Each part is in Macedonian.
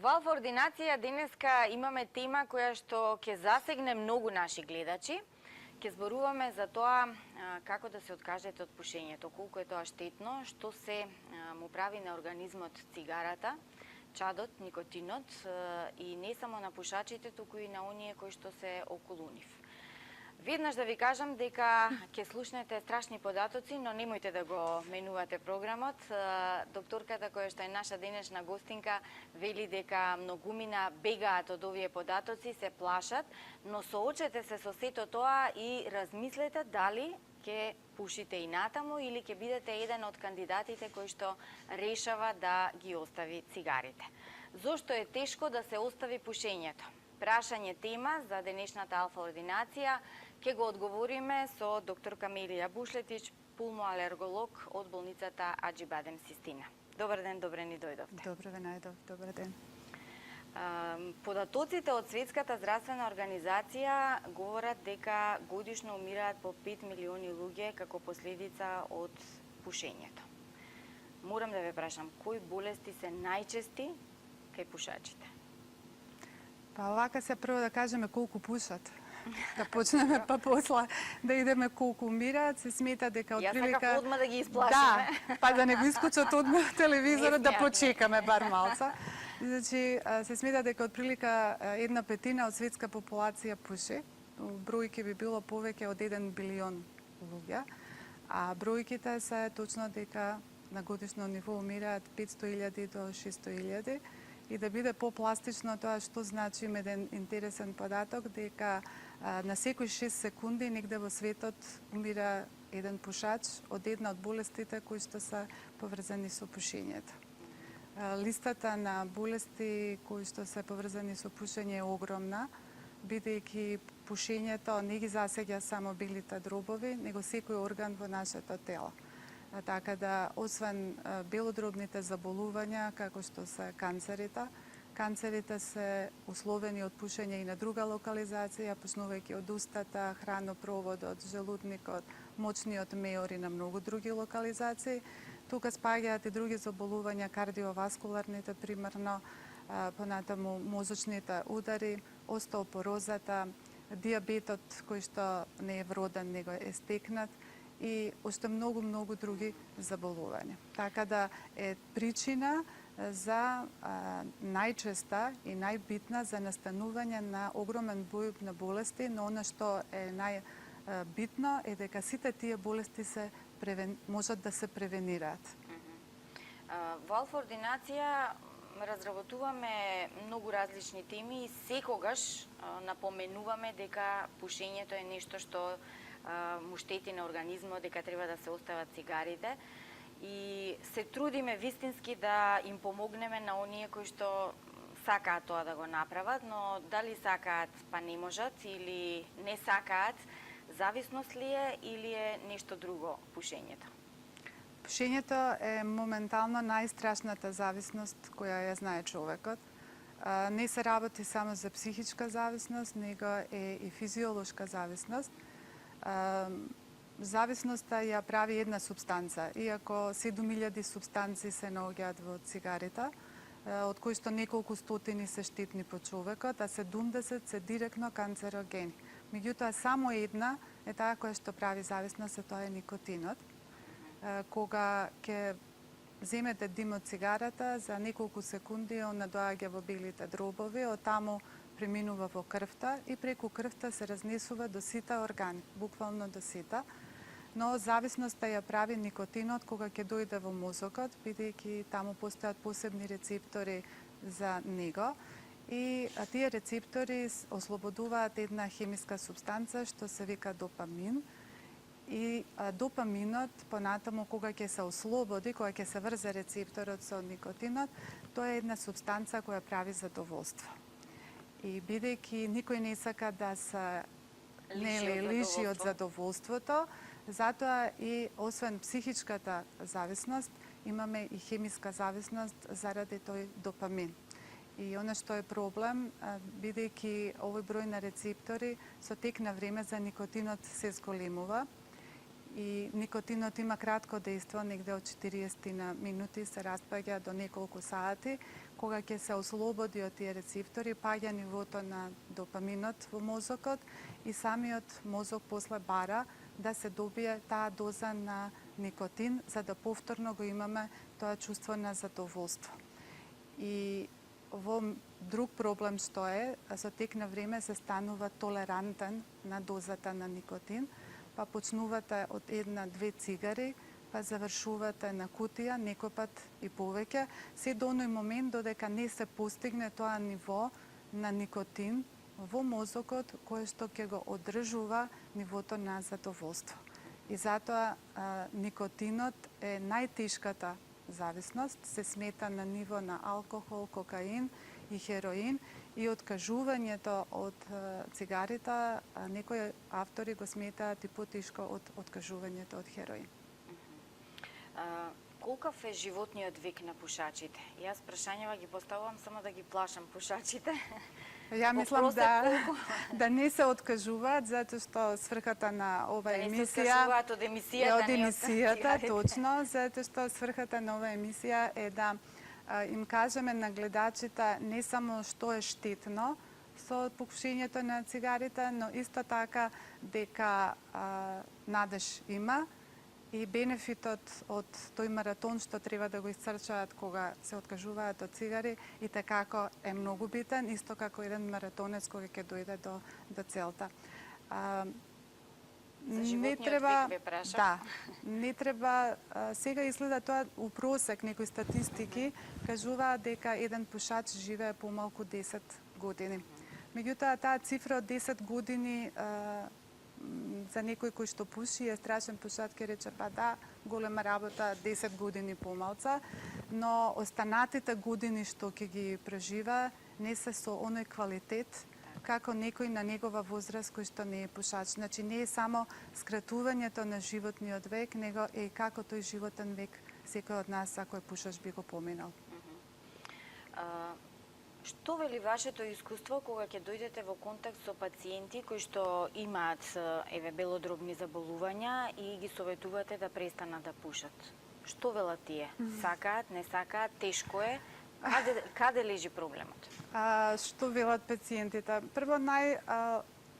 Во ординација денеска имаме тема која што ќе засегне многу наши гледачи. Ќе зборуваме за тоа како да се откажете од пушењето, колку е тоа штетно, што се му прави на организмот цигарата, чадот, никотинот и не само на пушачите, туку и на оние кои што се околу нив. Веднаш да ви кажам дека ќе слушнете страшни податоци, но немојте да го менувате програмот. Докторката која што е наша денешна гостинка вели дека многумина бегаат од овие податоци, се плашат, но соочете се со сето тоа и размислете дали ќе пушите и натаму или ќе бидете еден од кандидатите кој што решава да ги остави цигарите. Зошто е тешко да се остави пушењето? Прашање тема за денешната алфа ординација ќе го одговориме со доктор Камелија Бушлетич, пулмоалерголог од болницата Аџибадем Систина. Добар ден, добре ни дојдовте. Добро ве најдов, добар ден. Податоците од Светската здравствена организација говорат дека годишно умираат по 5 милиони луѓе како последица од пушењето. Морам да ве прашам, кои болести се најчести кај пушачите? Па овака се прво да кажеме колку пушат. Да почнеме па после да идеме колку умираат, се смета дека од прилика... Јас сакав одма да ги исплашиме. Да, па да не го исклучат одма телевизорот, да почекаме бар малца. Значи, се смета дека од прилика 1/5 од светска популација пуши. Бројки би било повеќе од 1 билион луѓе, а бројките се точно дека на годишно ниво умираат 500.000 до 600.000. И да биде попластично тоа што значи еден интересен податок дека на секои 6 секунди негде во светот умира еден пушач од една од болестите кои што се поврзани со пушењето. Листата на болести кои што се поврзани со пушење е огромна, бидејќи пушењето не ги засега само белите дробови, него секој орган во нашето тело. Така да, освен белодробните заболувања, како што се канцерите се условени од пушење и на друга локализација, почнувајќи од устата, хранопроводот, желудникот, мочниот меор и на многу други локализации. Тука спаѓаат и други заболувања, кардиоваскуларните примерно, понатаму мозочните удари, остеопорозата, диабетот кој што не е вроден, него е стекнат, и уште многу други заболувања. Така да е причина за најчеста и најбитна за настанување на огромен број на болести, но она што е најбитно е дека сите тие болести можат да се превенираат. Во алфа ординација разработуваме многу различни теми и секогаш напоменуваме дека пушењето е нешто што му штети на организмот, дека треба да се остават цигарите и се трудиме вистински да им помогнеме на оние кои што сакаат тоа да го направат, но дали сакаат па не можат или не сакаат, зависност ли е или е нешто друго пушењето? Пушењето е моментално најстрашната зависност која ја знае човекот. Не се работи само за психичка зависност, него е и физиолошка зависност. Зависноста ја прави една субстанца. Иако 7000 субстанции се наоѓаат во цигарите, од кои што неколку стотини се штетни по човекот, а 70 се директно канцерогени. Меѓутоа, само една е таа која што прави зависност, а тоа е никотинот. Кога ќе земете дим од цигарата, за неколку секунди она доаѓа во белите дробови, од таму преминува во крвта и преку крвта се разнесува до сите органи, буквално до сите. Но зависноста ја прави никотинот кога ќе дојде во мозокот, бидејќи таму постојат посебни рецептори за него. И тие рецептори ослободуваат една хемиска субстанца што се вика допамин. И допаминот, понатаму кога ќе се ослободи, кога ќе се врзе рецепторот со никотинот, тоа е една субстанца која прави задоволство. И бидејќи никој не сака да се лиши од задоволството, затоа и освен психичката зависност, имаме и хемиска зависност заради тој допамин. И она што е проблем, бидејќи овој број на рецептори со тек на време за никотинот се зголемува и никотинот има кратко дејство, негде од 40 на минути се распаѓа до неколку сати, кога ќе се ослободи од тие рецептори, паѓа нивото на допаминот во мозокот и самиот мозок после бара да се добие таа доза на никотин, за да повторно го имаме тоа чувство на задоволство. И во друг проблем што е, со тек на време се станува толерантен на дозата на никотин, па почнувате од една-две цигари, па завршувате на кутија, некој пат и повеќе, се до оној момент додека не се постигне тоа ниво на никотин во мозокот кое што ќе го одржува нивото на задоволство. И затоа никотинот е најтешката зависност, се смета на ниво на алкохол, кокаин и хероин, и откажувањето од цигарите, некои автори го сметаат и потешко од откажувањето од хероин. Колкав е животниот век на пушачите? Јас прашањава ги поставувам само да ги плашам пушачите. Ја мислам да не се откажуваат, затоа што сврхата на ова емисија... Да не се откажуваат од емисијата. Точно, затоа што сврхата на ова емисија е да им кажеме на гледачите не само што е штетно со пушењето на цигарите, но исто така дека надеж има и бенефитот од тој маратон што треба да го исцрчаат кога се откажуваат од цигари и како е многу битен, исто како еден маратонец кога ќе дојде до целта. За животниот век ве прашав. Да, не треба, сега изгледа тоа у просек, некои статистики кажуваат дека еден пушач живее помалку 10 години. Меѓутоа, таа цифра од 10 години за некој кој што пуши е страшен пушач, ќе рече па да, голема работа, 10 години помалца, но останатите години што ќе ги прежива не се со оној квалитет како некој на негова возраст кој што не е пушач. Значи не е само скратувањето на животниот век, него е и како тој животен век секој од нас ако е пушач би го поминал. Што вели вашето искуство кога ќе дојдете во контакт со пациенти кои што имаат белодробни заболувања и ги советувате да престанат да пушат? Што велат тие? Сакаат, не сакаат, тешко е? Каде лежи проблемот? Што велат пациентите? Прво,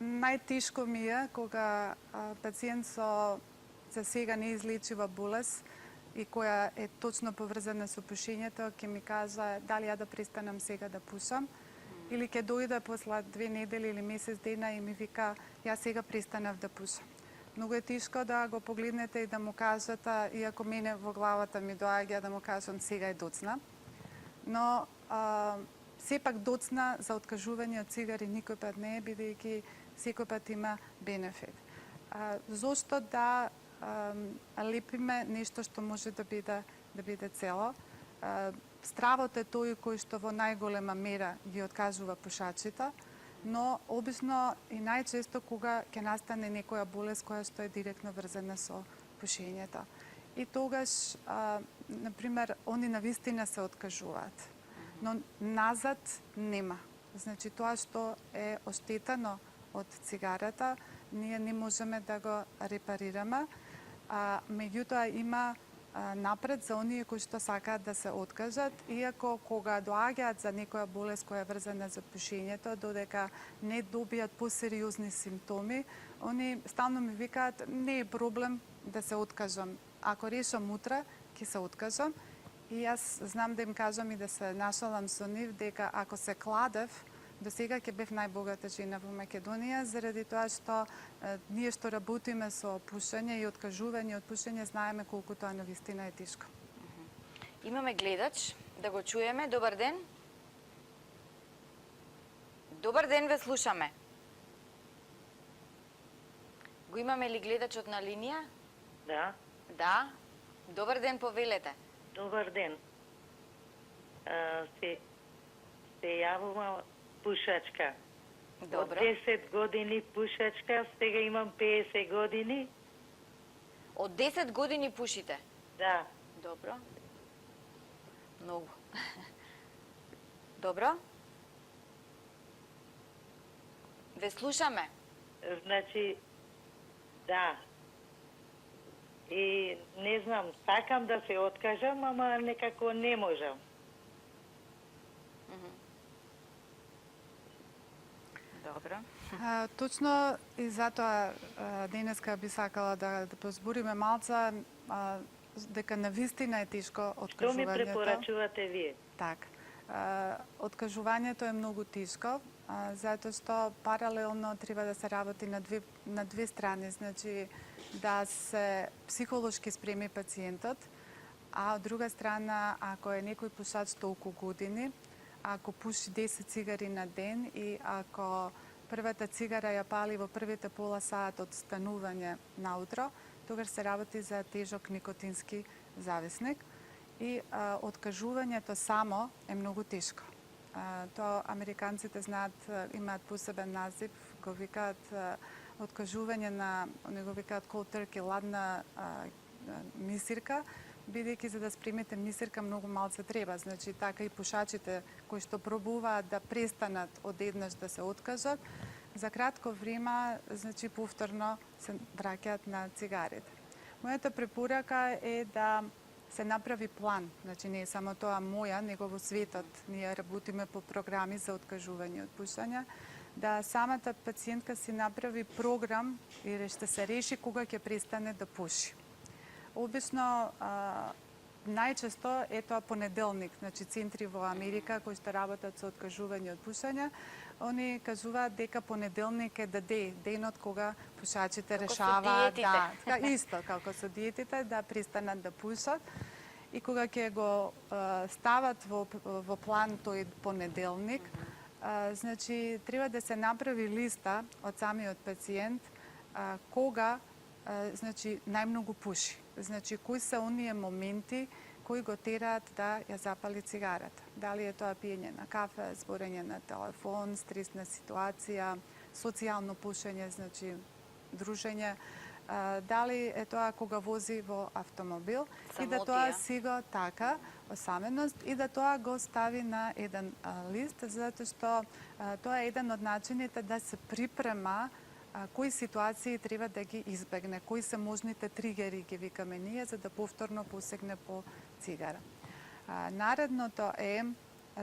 најтешко ми е кога пациент со за сега неизлечива болест и која е точно поврзана со пушењето, ќе ми кажа дали ја да престанам сега да пушам, или ќе дојде после 2 недели или месец дена и ми вика ја сега престанав да пушам. Многу е тешко да го погледнете и да му кажете, иако мене во главата ми доаѓа да му кажам сега е доцна, но сепак доцна за откажување од цигари никој пат не е, бидејќи секој пат има бенефит. Зошто да лепиме нешто што може да биде цело? Стравот е тој кој што во најголема мера ги откажува пушачите, но обично и најчесто кога ќе настане некоја болест која што е директно врзана со пушењето. И тогаш, например, они навистина се откажуваат, но назад нема. Значи, тоа што е оштетено од цигарата, ние не можеме да го репарираме, меѓутоа има напред за оние кои што сакаат да се откажат, иако кога доаѓаат за некоја болест која е врзана за пушењето, додека не добијат посериозни симптоми, они стално ми викаат не е проблем да се откажам. Ако решам утре, ќе се откажам. И јас знам да им кажам и да се нашалам со нив дека ако се кладев, до сега ќе бев најбогата жена во Македонија, заради тоа што ние што работиме со пушење и откажување од пушење, знаеме колку тоа навистина е тешко. Имаме гледач, да го чуеме. Добар ден. Добар ден, ве слушаме. Го имаме ли гледачот на линија? Да. Да. Добар ден, повелете. Добар ден. Се јавувам пушачка. Добро. Од 10 години пушачка, сега имам 50 години. Од 10 години пушите? Да. Добро. Многу. Добро. Ве слушаме. Значи, да. И не знам, сакам да се откажам, ама некако не можам. Добро. Точно и затоа денеска би сакала да позбориме малца дека навистина е тешко Што ми откажувањето. препорачувате вие? Так. Откажувањето е многу тешко, затоа што паралелно треба да се работи на две страни, значи да се психолошки спреми пациентот, а од друга страна, ако е некој пушач толку години, ако пуши 10 цигари на ден и ако првата цигара ја пали во првите пола саат од станување наутро, тогаш се работи за тежок никотински зависник. И откажувањето само е многу тешко. Тоа американците знаат, имаат посебен назив, го викаат откажување на, не го викаат cold turkey, ладна мисирка, бидејќи за да спремите мисирка многу малце треба. Значи, така и пушачите кои што пробуваат да престанат одеднаш да се откажат, за кратко време, значи, повторно се враќаат на цигарите. Мојата препорака е да се направи план. Значи, не е само тоа моја, него во светот ние работиме по програми за откажување од пушење, да самата пациентка си направи програм и ще се реши кога ќе престане да пуши. Обично, најчесто е тоа понеделник, значи центри во Америка кои што работат со откажување од пушење, они кажуваат дека понеделник е денот кога пушачите решаваат така исто како со диетите да престанат да пушат. И кога ќе го стават во план тој понеделник, значи треба да се направи листа од самиот пациент кога значи најмногу пуши. Значи кои се оние моменти кои го тераат да ја запали цигарата. Дали е тоа пиење на кафе, зборење на телефон, стресна ситуација, социјално пушење, значи дружење, дали е тоа кога вози во автомобил и да тоа си го така, осаменост, и да тоа го стави на еден лист, затоа што тоа е еден од начините да се припрема кои ситуации треба да ги избегне, кои се можните тригери, ги викаме ние, за да повторно посегне по цигара. Наредното е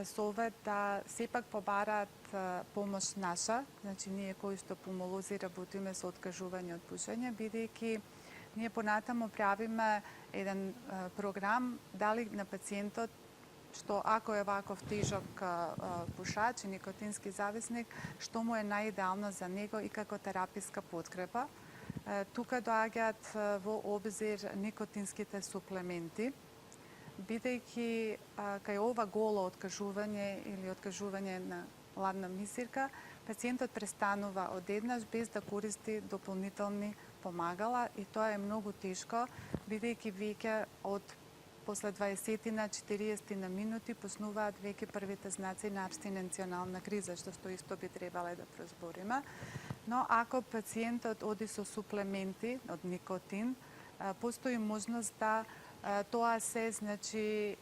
совет да сепак побараат помош наша, значи ние кои што помолози работиме со откажување од пушење, бидејќи ние понатаму правиме еден програм дали на пациентот што ако е ваков тежок пушач и никотински зависник, што му е најидеално за него и како тераписка подкрепа. Тука доаѓаат во обзир никотинските суплементи, бидејќи кај ова голо откажување или откажување на ладна мисирка, пациентот престанува одеднаш без да користи дополнителни помагала и тоа е многу тешко, бидејќи веќе од после 20-40 минути почнуваат веќе првите знаци на абстиненционална криза, што исто би требале да прозбориме. Но ако пациентот оди со суплементи од никотин, постои можност да тоа се, значи,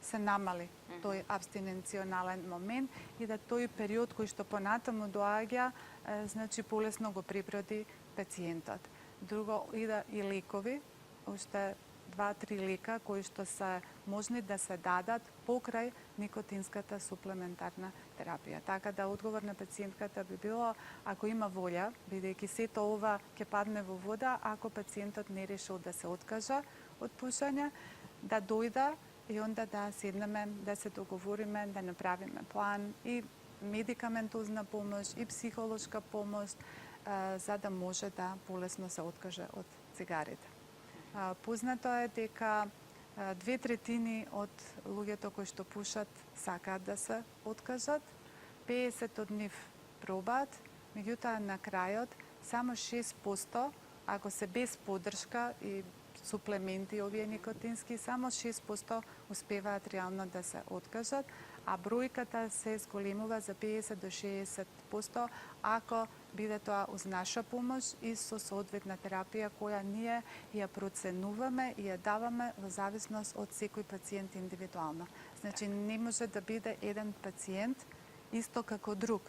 се намали тој абстиненционален момент и да тој период кој што понатаму доаѓа, значи полесно го преброди пациентот. Друго, и лекови, уште 2-3 лека кои што се можни да се дадат покрај никотинската суплементарна терапија. Така да одговор на пациентката би било, ако има волја, бидејќи сето ова ќе падне во вода, ако пациентот не решил да се откажа од пушење, да дојда и онда да седнеме, да се договориме, да направиме план и медикаментозна помош и психолошка помош, за да може да полесно се откаже од цигарите. Познато е дека 2/3 од луѓето кои што пушат сакаат да се откажат, 50 од нив пробаат, меѓутоа на крајот само 6%, ако се без поддршка и суплементи овие никотински, само 6% успеваат реално да се откажат, а бројката се зголемува за 50 до 60% ако биде тоа уз наша помош и со соодветна терапија која ние ја проценуваме и ја даваме во зависност од секој пациент индивидуално. Значи не може да биде еден пациент исто како друг,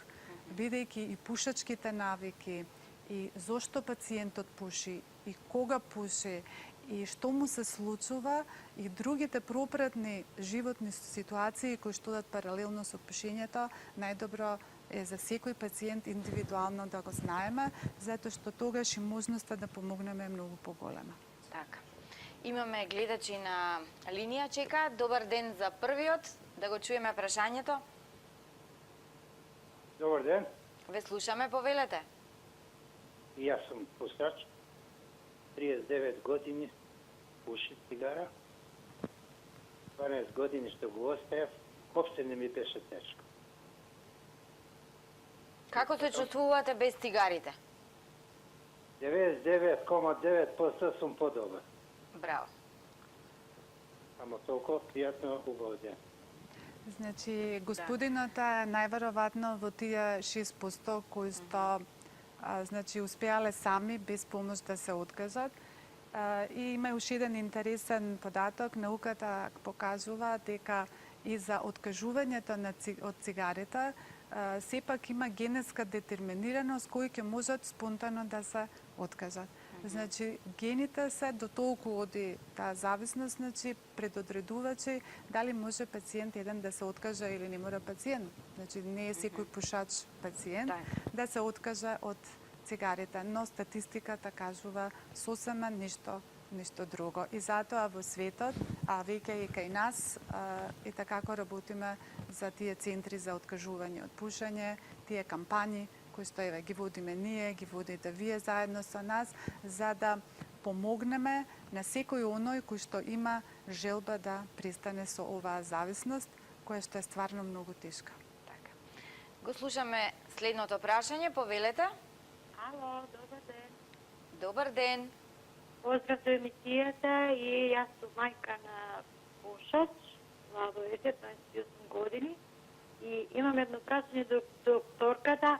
бидејќи и пушачките навики, и зошто пациентот пуши и кога пуши и што му се случува и другите пропратни животни ситуации кои што одат паралелно со пушењето, најдобро е за секој пациент индивидуално да го знаеме, затоа што тогаш и можноста да помогнеме е многу поголема. Така. Имаме гледачи на линија чека. Добар ден за првиот. Да го чуеме прашањето. Добар ден. Ве слушаме, повелете. И јас сум пушач. 39 години пуши цигара. 12 години што го оставив, опште не ми беше тешко. Како се чувствувате без цигарите? 99,9% сум подобар. Браво. Ама толку пријатно убав ден. Значи, господинот е најверојатно во тие 6% кои што значи успеале сами без помош да се откажат. И има уште еден интересен податок, науката покажува дека и за откажувањето од цигарите сепак има генетска детерминираност кои ќе можат спонтано да се откажат. Значи, гените се до толку оди таа зависност, значи предодредувачи дали може пациент еден да се откаже или не мора пациент. Значи, не е секој пушач пациент да се откаже од цигарите, но статистиката кажува сосема нешто друго. И затоа во светот, а веќе и кај нас, и така работиме за тие центри за откажување од пушење, тие кампањи кои што еве ги водиме ние, ги водите вие заедно со нас, за да помогнеме на секој оној кој што има желба да престане со оваа зависност, која што е стварно многу тешка. Така. Го слушаме следното прашање, повелете. Ало, добар ден. Добар ден. Поздрав до емисијата и јас сум мајка на пушач, младо дете, 28 години. И имам едно прашање до докторката,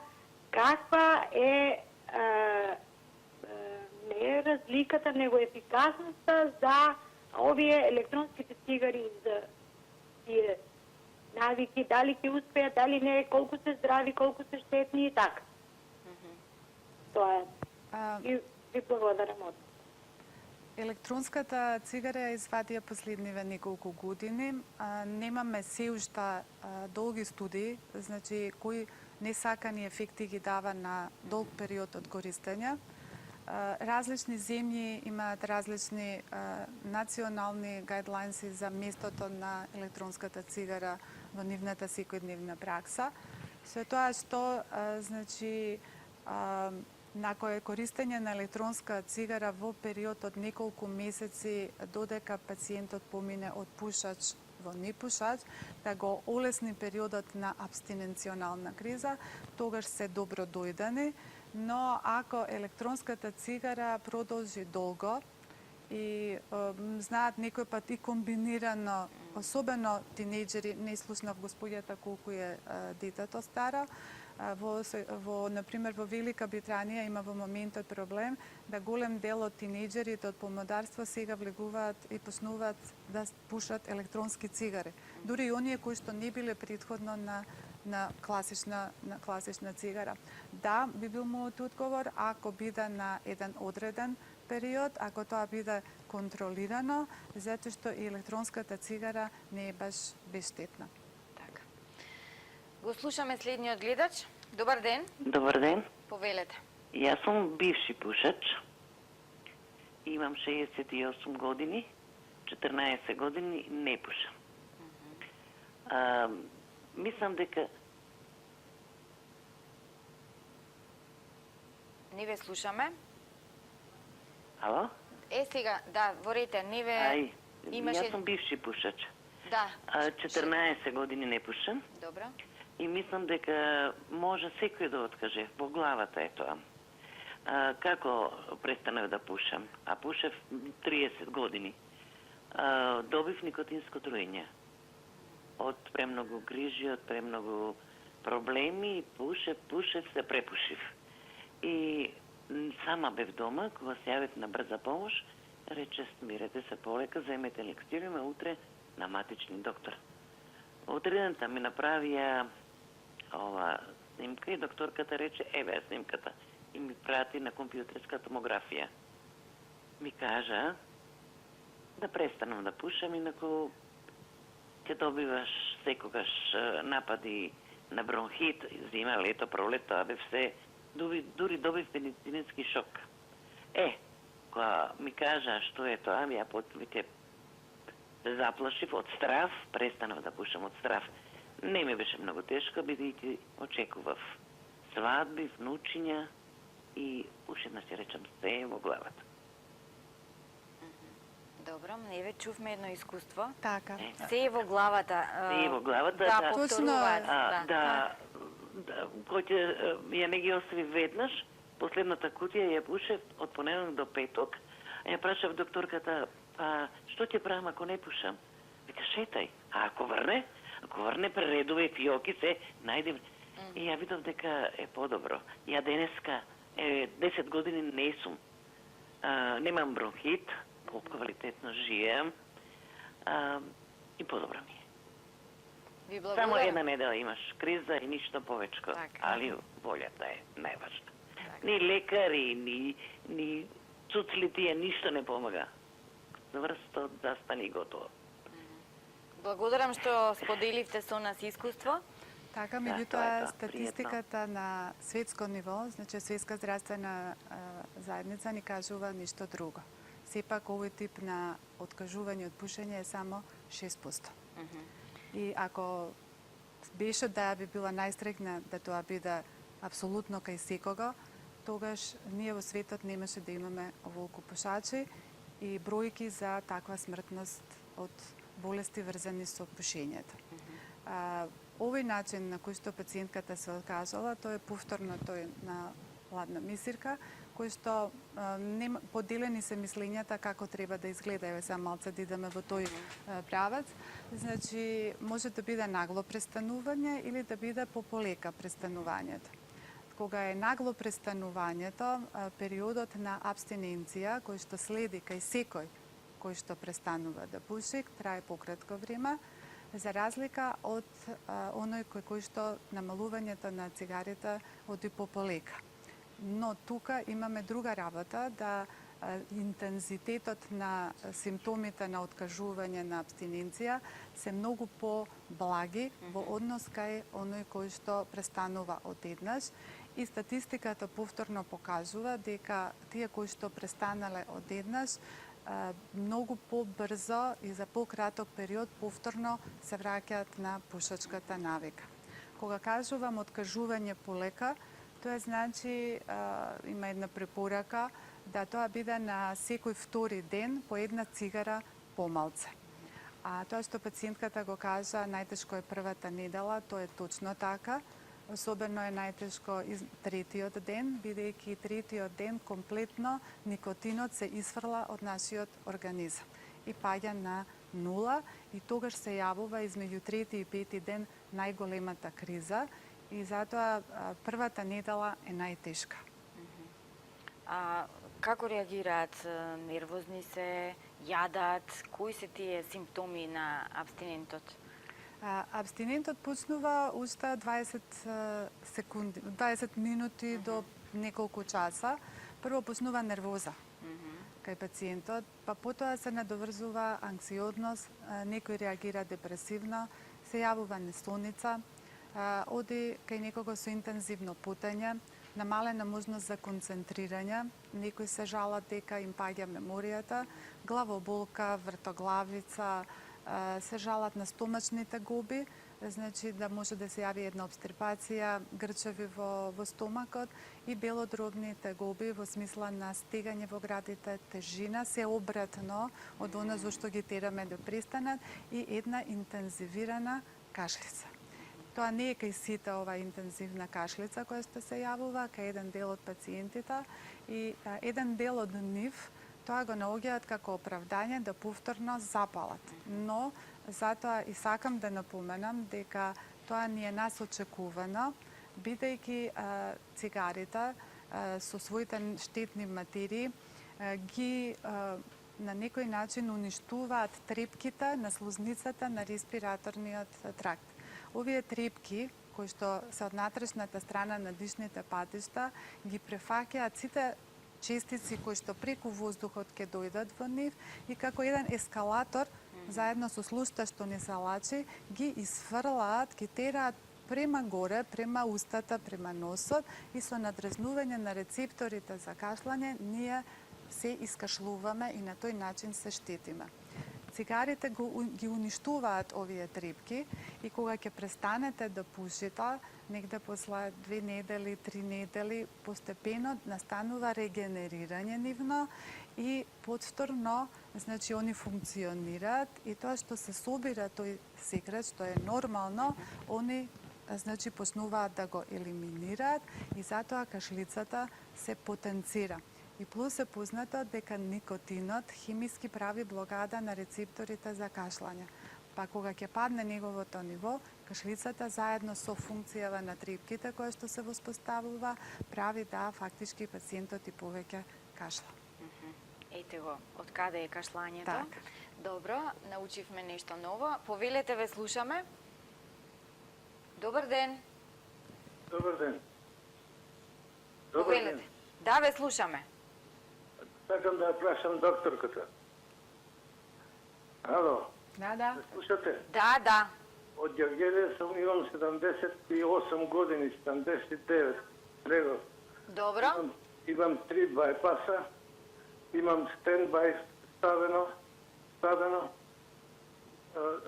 каква е не е разликата, него ефикасноста за овие електронските цигари, за тие навики, дали ќе успеат, дали не, колку се здрави, колку се штетни и така. Тоа е. И ви благодарам од. Електронската цигара ја извадија последниве неколку години. Немаме се уште долги студии, значи кои несакани ефекти ги дава на долг период од користење. Различни земји имаат различни национални гајдлайнси за местото на електронската цигара во нивната секојдневна пракса. Се тоа што значи накој користење на електронска цигара во период од неколку месеци додека пациентот помине од пушач во непушач, да го олесни периодот на абстиненционална криза, тогаш се добро дојдени, но ако електронската цигара продолжи долго и знаат некој пат и комбинирано, особено тинејџери, не слушнав господјата колку е детето старо, например, во Велика Британија има во моментот проблем да голем дел од тинејџерите од помладарство сега влегуваат и почнуваат да пушат електронски цигари. Дури и оние кои што не биле претходно на класична цигара. Да, би бил мојот одговор ако биде на еден одреден период, ако тоа биде контролирано, затоа што и електронската цигара не е баш безштетна. Го слушаме следниот гледач. Добар ден. Добар ден. Повелете. Јас сум бивши пушач. Имам 68 години. 14 години не пушам. Мислам дека... Не ве слушаме. Ало? Сега, да, ворете, не ве... Јас сум бивши пушач. Да. 14 години не пушам. Добро. И мислам дека може секој да откаже. Во главата е тоа. Како престанав да пушам? А пушев 30 години. Добив никотинско труење. Од премногу грижи, од премногу проблеми, пушев, се препушив. И сама бев дома, кога се јавив на брза помош, рече, смирете се полека, земете лектириуме, утре на матични доктор. Утредента ми направија ова снимка и докторката рече, еве снимката. и ми прати на компјутерска томографија. Ми кажа да престанам да пушам, инаку ќе добиваш секогаш напади на бронхит, зима, лето, пролето, абе все, дури добив медицински шок. Кога ми кажа што е тоа, ја веќе се заплашив од страв, престанав да пушам од страв. Не ми беше многу тешко, бидејќи очекував свадби, внучиња и уште еднаш ќе речам се е во главата. Добро, еве чувме едно искуство. Така. Се е во главата. Се е во главата, да. да. Повторуваат. Кој ќе ја не ги остави веднаш, последната кутија ја пушев од понеделник до петок, ја прашав докторката, што ќе правам ако не пушам? Вика, шетај, а ако врне прередове, фиоки, се, најдем. И ја видов дека е подобро. Ја денеска, 10 години не сум. Немам бронхит, квалитетно живеам и подобро ми е. Ви благодарам. Само една недела имаш криза и ништо повечко, така. али волјата е најважна. Ни лекари, ни цуцли тие, ништо не помага. Врсто застани готово. Благодарам што споделивте со нас искуство. Така, тоа е меѓутоа тоа, статистиката на светско ниво, значи Светска здравствена заедница ни кажува ништо друго. Сепак овој тип на откажување од пушење е само 6%. И ако беше да би била најстрикна да тоа биде апсолутно кај секого, тогаш ние во светот немаше да имаме оволку пушачи и бројки за таква смртност од болести врзани со пушењето. Овој начин на кој што пациентката се откажала, тоа е повторно тој на ладна мисирка, кој што поделени се мислењата како треба да изгледа. Еве сега малце да идеме во тој правец. Значи, може да биде нагло престанување или да биде пополека престанувањето. Кога е нагло престанувањето, периодот на абстиненција кој што следи кај секој кој што престанува да пуши, трае пократко време, за разлика од оној кој што намалувањето на цигарите оди пополека. Но тука имаме друга работа, да интензитетот на симптомите на откажување на абстиненција се многу по-благи во однос кај оној кој што престанува одеднаш. И статистиката повторно покажува дека тие кои што престанале одеднаш многу побрзо и за пократок период повторно се враќаат на пушачката навика. Кога кажувам откажување полека, тоа значи има една препорака да тоа биде на секој втори ден по една цигара помалце. А тоа што пациентката го кажа, најтешко е првата недела, тоа е точно така. Особено е најтешко третиот ден, бидејќи третиот ден комплетно никотинот се изфрла од нашиот организам и паѓа на нула и тогаш се јавува измеѓу трети и пети ден најголемата криза и затоа првата недела е најтешка. Како реагираат? Нервозни се, јадат? Кои се тие симптоми на абстинентот? Абстинентот почнува уште 20 минути до неколку часа. Прво почнува нервоза кај пациентот, па потоа се надоврзува анксиозност, некој реагира депресивно, се јавува несоница, оди кај некого со интензивно путење, намалена можност за концентрирање, некои се жалат дека им паѓа меморијата, главоболка, вртоглавица, се жалат на стомачните губи, значи да може да се јави една обстрипација, грчеви во стомакот и белодробни тегоби во смисла на стегање во градите, тежина, се обратно од она за што ги тераме да престанат и една интензивирана кашлица. Тоа не е кај сите ова интензивна кашлица која што се јавува, кај еден дел од пациентите и еден дел од нив тоа го наоѓаат како оправдање да повторно запалат. Но затоа и сакам да напоменам дека тоа ни е нас очекувано, бидејќи цигарите со своите штетни материи ги на некој начин уништуваат трепките на слузницата на респираторниот тракт. Овие трепки кои што се од натрешната страна на дишните патишта, ги префаќаат сите честици кои што преку воздухот ќе дојдат во нив и како еден ескалатор, заедно со слушта што ни се лачи, ги изфрлаат, ги тераат према горе, према устата, према носот и со надрезнување на рецепторите за кашлање, ние се искашлуваме и на тој начин се штетиме. Цигарите ги уништуваат овие трипки и кога ќе престанете да пушите, негде после 2 недели, 3 недели, постепено настанува регенерирање нивно и повторно, значи, они функционираат и тоа што се собира тој секрет, што е нормално, они, значи, почнуваат да го елиминираат и затоа кашлицата се потенцира. И плюс е познато дека никотинот химиски прави блокада на рецепторите за кашлање. Па кога ќе падне неговото ниво, кашлицата заедно со функцијава на трипките која што се воспоставува, прави да фактички пациентот и повеќе кашла. Ете го, од каде е кашлањето. Така. Добро, научивме нешто ново. Повелете, ве слушаме. Добар ден. Добар ден. Повелете. Да, ве слушаме. Сакам да прашам докторката. Ало, Да. слушате? Да. Од Јагеле сум, имам 78 години, 79 лего. Добро. Имам 3 байпаса, имам стендбай ставено,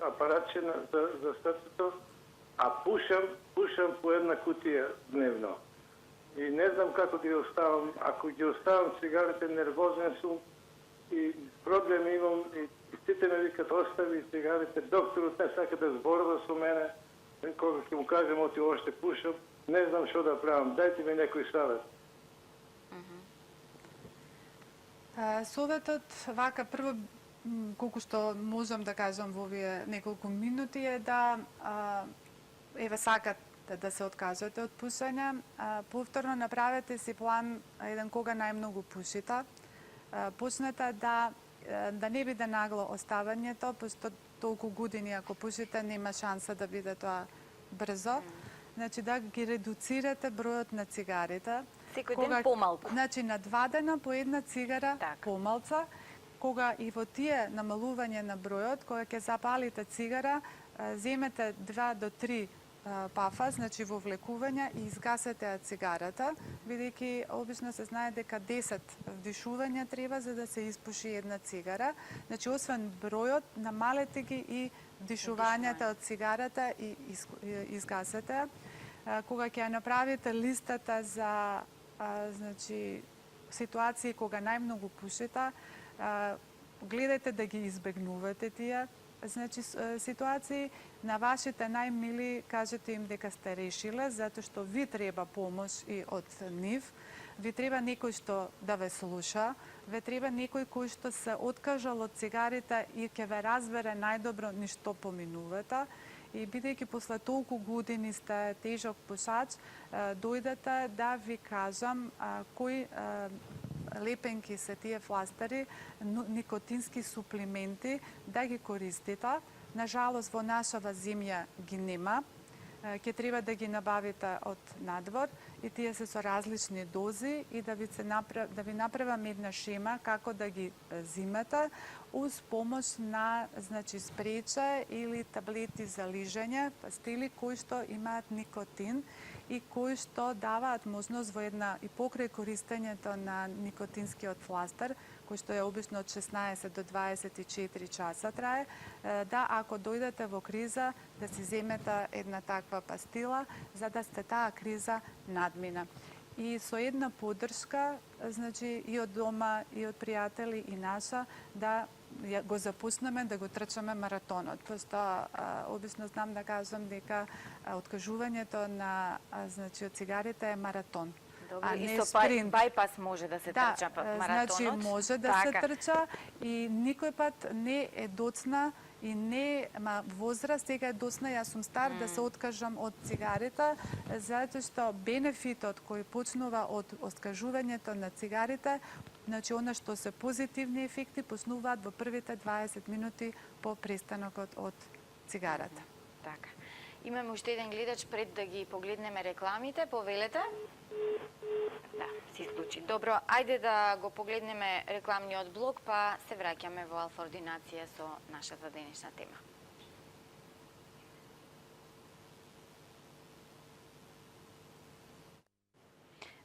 апаратче за срцето, а пушам по една кутија дневно. И не знам како ги оставам. Ако ги оставам цигарите, нервозен сум и проблеми имам. И сите ме викат, остави цигарите. Докторот не сака да зборува со мене. Кога ќе му кажем, оти още пушам, не знам што да правам. Дајте ми некој savет. Советот, вака, прво, колку што можам да кажам во овие неколку минути е да, еве, сакате да се откажете од пушење. Повторно направете си план еден кога најмногу пушите. Почнете да не биде нагло оставањето, пошто толку години ако пушите нема шанса да биде тоа брзо. Значи да ги редуцирате бројот на цигарите. Секој ден помалку. Значи на 2 дена по една цигара помалца. Кога и во тие намалување на бројот, кога ќе запалите цигара, земете 2 до 3 пафа, значи во влекување и изгасете цигарата, бидејќи обично се знае дека 10 вдишувања треба за да се испуши една цигара. Значи освен бројот, намалете ги и вдишувањата од цигарата и изгасете. Кога ќе направите листата за значи ситуации кога најмногу пушите, гледајте да ги избегнувате тие значи ситуации. На вашите најмили кажете им дека сте решиле, затоа што ви треба помош и од нив. Ви треба некој што да ве слуша, ве треба некој кој што се откажал од цигарите и ќе ве разбере најдобро ништо поминувате. И бидејќи после толку години сте тежок пушач, дојдете да ви кажам кои лепенки се тие фластери, никотински суплименти, да ги користите. Нажалост, во нашава земја ги нема. Ќе треба да ги набавите од надвор и тие се со различни дози и да ви направам една шема како да ги зимете уз помош на значи спрече или таблети за лижење, пастили кои што имаат никотин и кои што даваат можност во една и покрај користењето на никотинскиот фластер, кој што е обично од 16 до 24 часа трае, да ако дојдете во криза, да си земете една таква пастила, за да сте таа криза надмина. И со една поддршка, значи и од дома, и од пријатели, и наша, да го запуснеме, да го трчаме маратонот. Пошто обично знам да кажам дека откажувањето на значи од цигарите е маратон. Добро, и со байпас може да се трча маратонот. Значи може да се трча и никој пат не е доцна и нема возраст, сега е доцна, јас сум стар да се откажам од цигарите, затоа што бенефитот кој почнува од откажувањето на цигарите, значи она што се позитивни ефекти, почнуваат во првите 20 минути по престанокот од цигарата. Така. Имаме уште еден гледач пред да ги погледнеме рекламите. Повелете. Да, се исклучи. Добро, ајде да го погледнеме рекламниот блок, па се враќаме во алфа ординација со нашата денешна тема.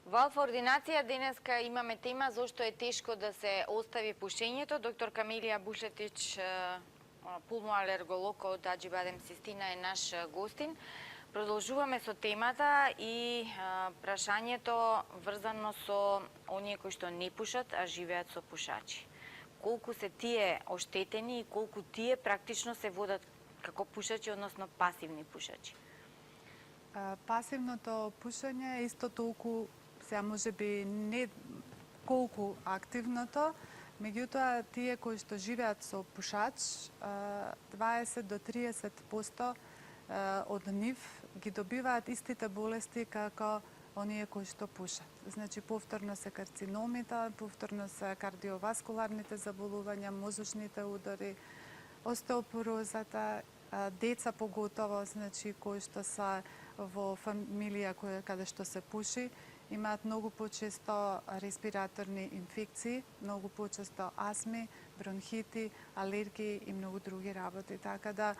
Во алфа ординација денеска имаме тема зошто е тешко да се остави пушењето. Доктор Камелија Бушетич, пулмоалерголог од Аџибадем Систина е наш гостин. Продолжуваме со темата и прашањето врзано со оние кои што не пушат, а живеат со пушачи. Колку се тие оштетени и колку тие практично се водат како пушачи, односно пасивни пушачи? Пасивното пушење е исто толку, сега може би не колку активното, меѓутоа тие кои што живеат со пушач, 20 до 30% од нив ги добиваат истите болести како оние кои што пушат. Значи, повторно се карциномите, повторно се кардиоваскуларните заболувања, мозочните удари, остеопорозата, деца поготово, значи, кои што се во фамилија каде што се пуши, имаат многу почесто респираторни инфекции, многу почесто астми, бронхити, алергии и многу други работи. Така да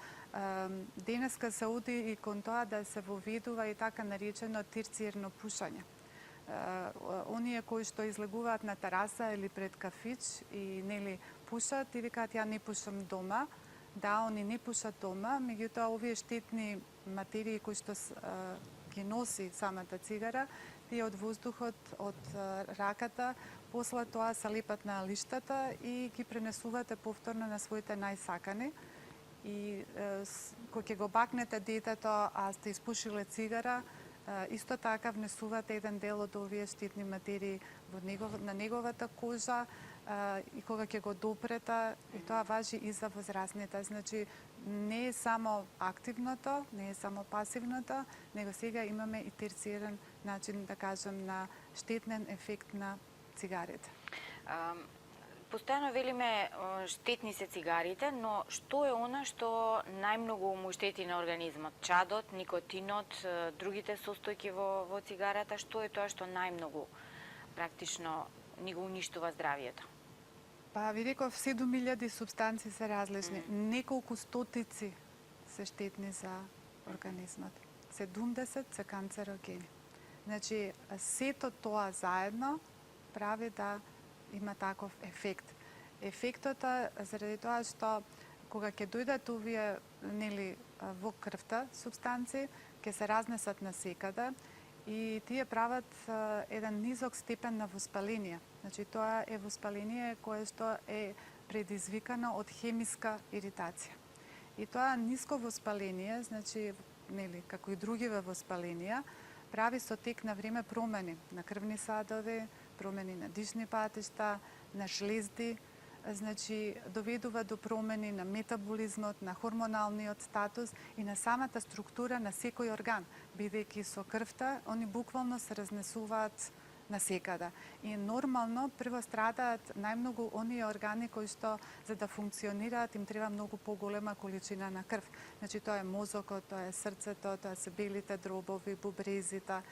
денеска се оди и кон тоа да се воведува и така наречено терциерно пушење. Оние кои што излегуваат на тераса или пред кафич и нели пушат и викаат ја не пушам дома. Да, они не пушат дома, меѓутоа овие штетни материи кои што ги носи самата цигара, тие од воздухот, од раката, после тоа се лепат на лиштата и ги пренесувате повторно на своите најсакани. И кога ќе го бакнете детето, а сте испушиле цигара, исто така внесувате еден дел од овие штетни материи на неговата кожа, и кога ќе го допрете, и тоа важи и за возрастните. Значи, не е само активното, не е само пасивното, него сега имаме и терциерен начин, да кажем, на штетен ефект на цигарите. Постојано велиме штетни се цигарите, но што е она што најмногу му штети на организмот? Чадот, никотинот, другите состојки во цигарата, што е тоа што најмногу практично ни го уништува здравието? Па ви реков, 7000 субстанции се различни. Неколку стотици се штетни за организмот. 70 се канцерогени. Значи, сето тоа заедно прави да има таков ефект. Ефектот е заради тоа што кога ќе дојдат овие нели во крвта субстанции, ќе се разнесат насекаде и тие прават еден низок степен на воспаление. Значи, тоа е воспаление кое што е предизвикано од хемиска иритација. И тоа ниско воспаление, значи, нели, како и другиве воспаленија, прави со тек на време промени на крвни садови, промени на дишни патишта, на жлезди, значи доведува до промени на метаболизмот, на хормоналниот статус и на самата структура на секој орган, бидејќи со крвта они буквално се разнесуваат насекаде. И нормално прво страдаат најмногу оние органи кои што за да функционираат им треба многу поголема количина на крв. Значи тоа е мозокот, тоа е срцето, тоа се белите дробови, бубрезите,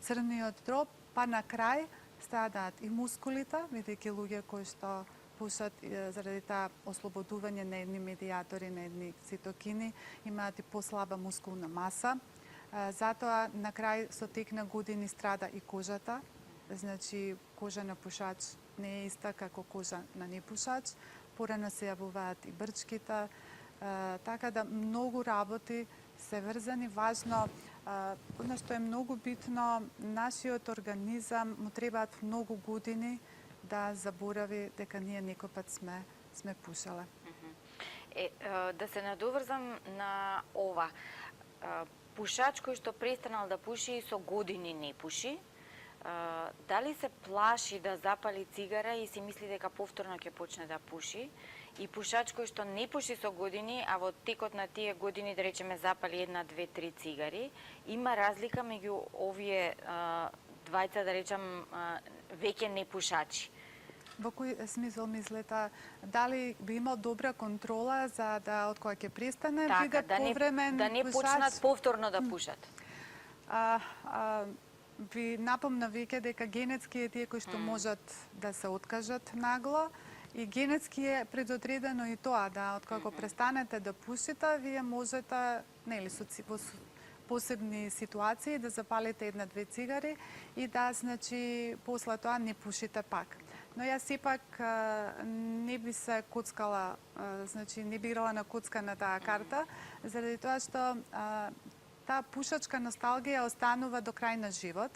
црниот дроб, па на крај страдаат и мускулите, бидејќи луѓе кои што пушат заради таа ослободување на едни медиатори, на едни цитокини, имаат и послаба мускулна маса. Затоа на крај со тек на години страда и кожата. Значи кожа на пушач не е иста како кожа на непушач. Порано се јавуваат и брчките. Така да многу работи се врзани. Важно, она што е многу битно, нашиот организам му требаат многу години да заборави дека ние некој пат сме пушале. Да се надоврзам на ова. Пушач кој што престанал да пуши и со години не пуши, дали се плаши да запали цигара и си мисли дека повторно ќе почне да пуши? И пушач кој што не пуши со години, а во текот на тие години, да речеме, запали 1, 2, 3 цигари, има разлика меѓу овие двајца, да речем, веќе не пушачи? Во кој смисол мислите? Дали би имал добра контрола за да од кога ќе престане Така, биде повремен да не пушач? почнат повторно да пушат. Ви напомна веќе дека генетски е тие кои што можат да се откажат нагло и генетски е предодредено и тоа да од кога престанете да пушите, вие можете, нели, во посебни ситуации да запалите една-две цигари и да, значи, после тоа не пушите пак. Но јас сепак не би се коцкала, значи не би играла на коцка на таа карта, заради тоа што таа пушачка носталгија останува до крај на живот.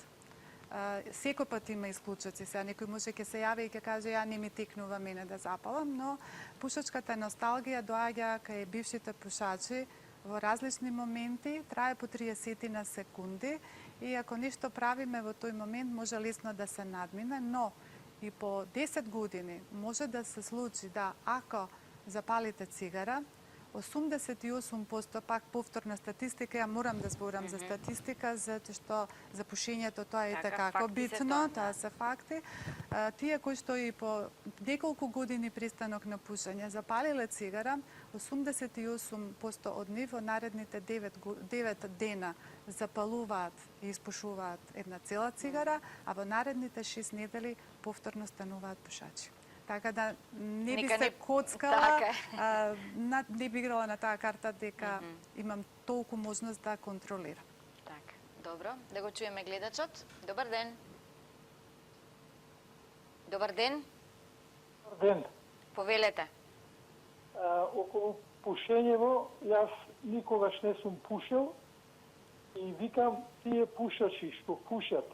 Секој пат има исклучоци. Сега некој може ќе се јави и ќе каже ја не ми текнува мене да запалам, но пушачката носталгија доаѓа кај бившите пушачи во различни моменти, трае по 30 на секунди и ако нешто правиме во тој момент може лесно да се надмине, но и по 10 години може да се случи да ако запалите цигара, 88% пак повторна статистика, ја морам да зборам за статистика, затоа што за пушењето тоа е Така, како факти се битно, тоа, тоа се факти. Тие кои што и по неколку години пристанок на пушење запалиле цигара, 88% од нив во наредните 9 дена запалуваат и испушуваат една цела цигара, а во наредните 6 недели повторно стануваат пушачи. Така да не би Нека се не- коцкала, така не би играла на таа карта дека имам толку можност да контролирам. Така, добро. Да го чуеме гледачот. Добар ден. Добар ден. Ден. Повелете. Околу пушењево, јас никогаш не сум пушел и викам тие пушачи што пушат,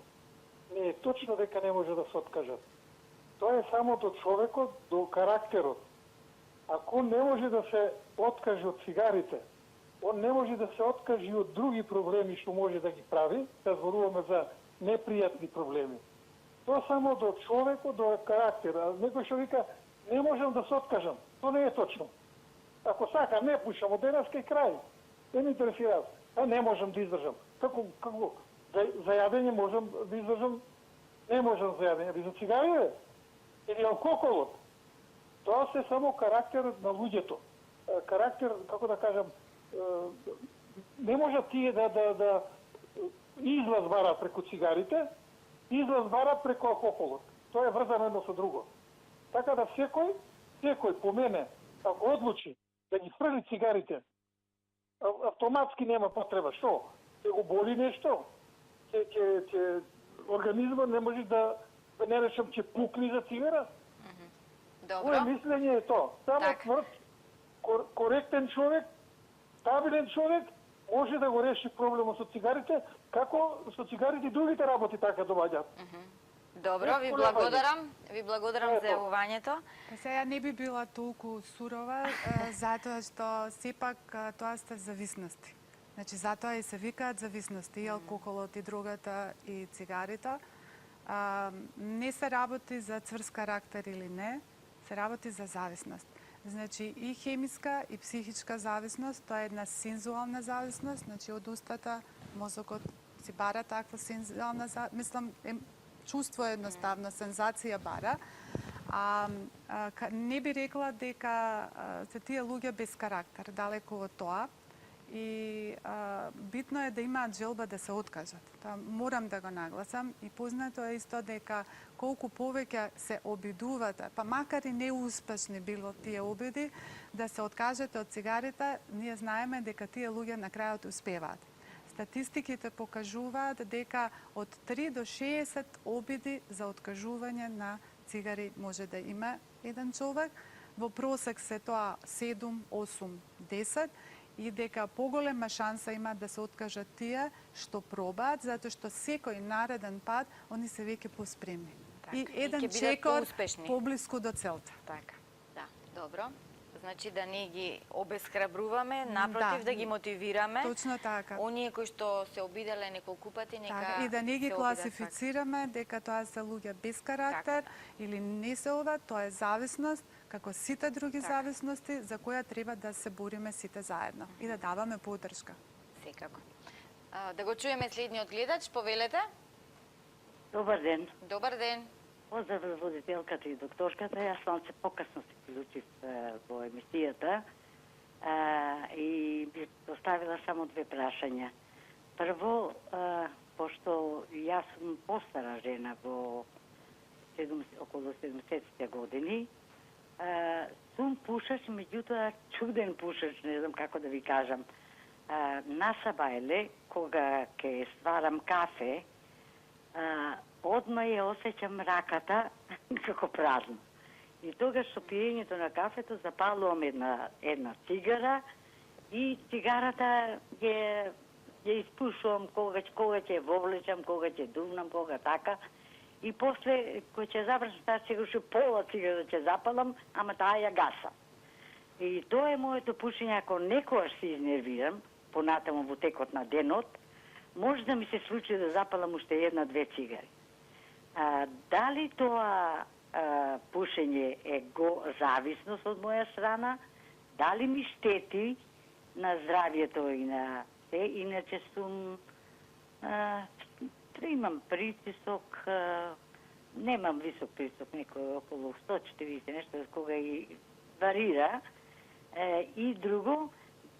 не е точно дека не може да се откажат. Тоа е само до човекот, до карактерот. Ако не може да се откаже од цигарите, он не може да се откаже и од други проблеми што може да ги прави, да зборуваме за непријатни проблеми. Тоа само до човекот, до карактер. А некој што вика, не можам да се откажам. Тоа не е точно. Ако сака, не пушам, од денеска и крај. Не ме интересира. А не можам да издржам. Како за јадење можам да издржам, не можам за јадење. За цигари или алкохолот. Тоа се само карактерот на луѓето. Карактер, како да кажам, не може тие да излаз барат преку цигарите, излаз барат преку алкохолот. Тоа е врзано едно со друго. Така да секој по мене, ако одлучи да ги фрли цигарите, автоматски нема потреба. Што? Ќе го боли нешто? Организмот не може да не речам, ќе пукне за цигара. Добро. Моје мислење е тоа. Само Так. тврд, коректен човек, стабилен човек, може да го реши проблемот со цигарите, како со цигарите и другите работи така доаѓаат. Добро, ви благодарам. Ви благодарам за јавувањето. Па сега не би била толку сурова, затоа што сепак тоа сте зависности. Значи, затоа и се викаат зависности, и алкохолот, и дрогата, и цигарите. Не се работи за цврст карактер или не, се работи за зависност. Значи, и хемиска, и психичка зависност, тоа е една сензуална зависност, значи од устата, мозокот си бара таква сензуална зависност, мислам, чувство едноставно, сензација бара. Не би рекла дека се тие луѓе без карактер, далеку од тоа. И битно е да имаат желба да се откажат. Тоа морам да го нагласам. И познато е исто дека колку повеќе се обидувате, па макар и неуспешни било тие обиди, да се откажете од цигарите, ние знаеме дека тие луѓе на крајот успеваат. Статистиките покажуваат дека од 3 до 60 обиди за откажување на цигари може да има еден човек. Во просек се тоа 7, 8, 10 и дека поголема шанса има да се откажат тие што пробаат, затоа што секој нареден пат они се веќе поспремни. Така, И и еден ќе бидат чекор поуспешни. поблиску до целта. Така, да, добро. Значи да не ги обесхрабруваме, напротив да ги мотивираме. Точно така. Оние кои што се обиделе неколку пати, нека Така, и да не ги се обидат класифицираме дека тоа се луѓе без карактер или не се ова, тоа е зависност, како сите други зависности за која треба да се бориме сите заедно и да даваме поддршка. Секако. Да го чуеме следниот гледач, повелете. Добар ден. Добар ден. Поздрав за водителката и докторката. Јас сам се покасно се приклучив во емисијата и би поставила само две прашања. Прво, пошто јас сум постара жена во околу 70 години, сум пушач, меѓутоа чуден пушач, не знам како да ви кажам. На сабајле, кога ќе сварам кафе, одма ја осеќам раката како празна. И тогаш со пиењето на кафето запалувам една цигара и цигарата ја испушувам кога ќе вовлечам, кога ќе дувнам, кога така. И после, кој ќе завршам таа цигара, уште пола цигара ќе запалам, ама таа ја гасам. И тоа е моето пушење, ако некојаш се изнервирам, понатаму во текот на денот, може да ми се случи да запалам уште една-две цигари. Дали тоа пушење е зависност од моја страна, дали ми штети на здравјето и на се, иначе сум имам притисок, немам висок притисок, некој околу 140 нешто, кога и варира. И друго,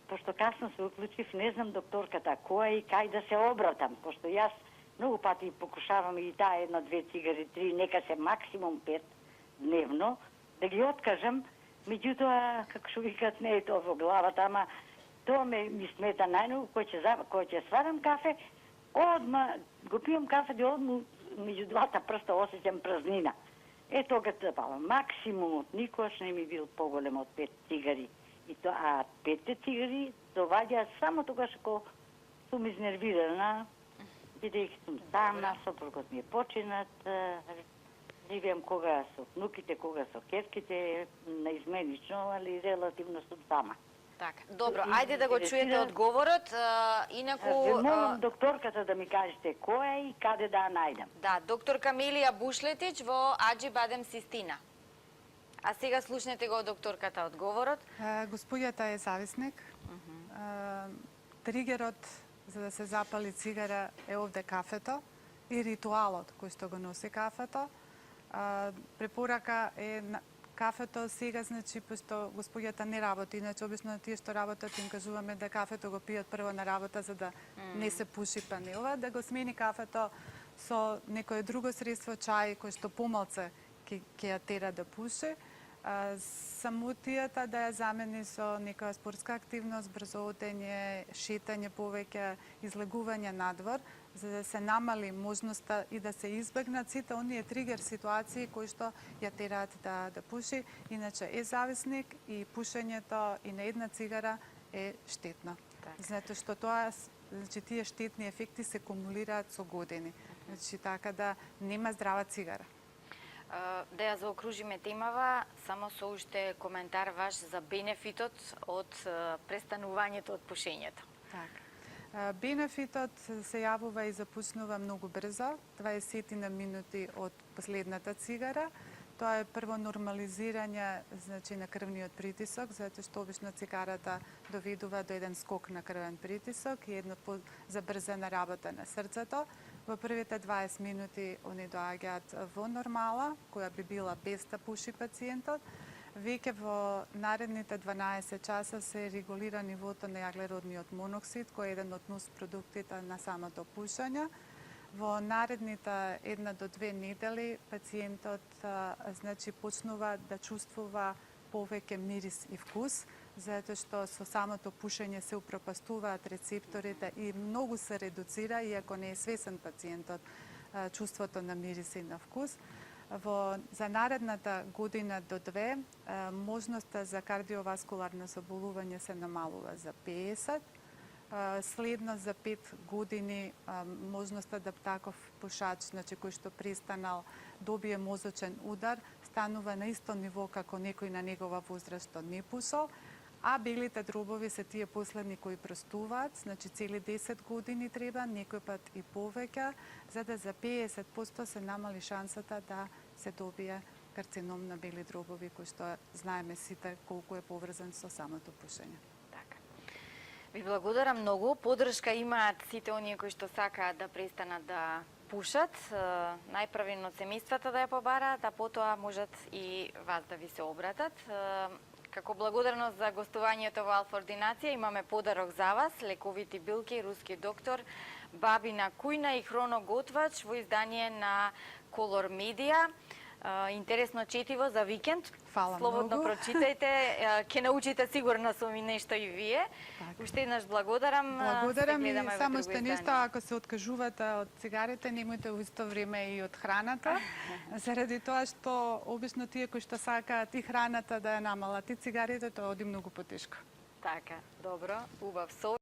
пошто касно се уклучив, не знам докторката која и кај да се обратам, пошто јас многу пати покушавам и таа една-две цигари, три, нека се максимум 5 дневно, да ги откажам, меѓутоа, како што викат, не е тоа во главата, ама тоа ми смета најмногу, кој ќе сварам кафе, одма го пијам кафе и одма меѓу двата прста осеќам празнина. Е тога запалам. Максимумот никогаш не ми бил поголем од 5 цигари. И тоа, 5 цигари доваѓа само тогаш кога сум изнервирана, бидејќи сум сама, сопругот ми е починат, живеам кога со внуките, кога со кевките, наизменично, али релативно сум сама. Така, добро, ајде да го чуете одговорот, инаку... Ве молам докторката да ми кажете која и каде да ја најдам. Да, доктор Камилија Бушлетич во Аџи Бадем Систина. А сега слушнете го докторката одговорот. Господјата е зависник. Тригерот за да се запали цигара е овде кафето и ритуалот кој што го носи кафето. Препорака е кафето сега, значи, пошто господјата не работи, иначе обично тие што работат им кажуваме да кафето го пијат прво на работа за да не се пуши панелва, да го смени кафето со некое друго средство, чај, кој што помалце ќе ја тера да пуши. Самотијата да ја замени со некоја спортска активност, брзо одење, шетање повеќе, излегување надвор, за да се намали можноста и да се избегнат сите оние тригер ситуации кои што ја тераат да пуши. Иначе е зависник и пушењето и на една цигара е штетно. Затоа што тоа, значи, тие штетни ефекти се кумулираат со години. Значи, така да нема здрава цигара. Да ја заокружиме темава, само со уште коментар ваш за бенефитот од престанувањето од пушењето. Така. Бенефитот се јавува и започнува многу брзо, 20 на минути од последната цигара. Тоа е прво нормализирање, значи, на крвниот притисок, затоа што обично цигарата доведува до еден скок на крвен притисок и едно забрзана работа на срцето. Во првите 20 минути они доаѓаат во нормала, која би била без да пуши пациентот. Веќе во наредните 12 часа се регулира нивото на јаглеродниот моноксид, кој е еден од нус продуктите на самото пушење. Во наредните 1 до 2 недели пациентот значи почнува да чувствува повеќе мирис и вкус, затоа што со самото пушење се упропастуваат рецепторите и многу се редуцира, иако не е свесен пациентот, чувството на мирис и на вкус. За наредната година до 2 можноста за кардиоваскуларно заболување се намалува за 50%. Следно за 5 години можноста да таков пушач, значи кој што престанал, добие мозочен удар, станува на исто ниво како некој на негова возраст што не пушал, а белите дробови се тие последни кои простуваат, значи цели 10 години треба, некој пат и повеќе, за да за 50% се намали шансата да се добие карцином на бели дробови, кој што знаеме сите колку е поврзан со самото пушење. Ви благодарам многу. Поддршка имаат сите оние кои што сакаат да престанат да пушат, најправилно од семејствата да ја побараат, а потоа можат и вас да ви се обратат. Како благодарност за гостувањето во Алфа Ординација имаме подарок за вас, лековити билки, руски доктор, бабина кујна и хроноготвач во издание на Color Media. Интересно четиво за викенд. Фала Слободно многу. прочитајте, ќе научите сигурно сум и нешто и вие. Уште еднаш благодарам. Благодарам Се и гледаме во само друго што издание. нешто, ако се откажувате од цигарите, немојте во исто време и од храната, заради тоа што обично тие кои што сакаат и храната да ја намалат и цигарите, тоа оди многу потешко. Така, добро, убав совет.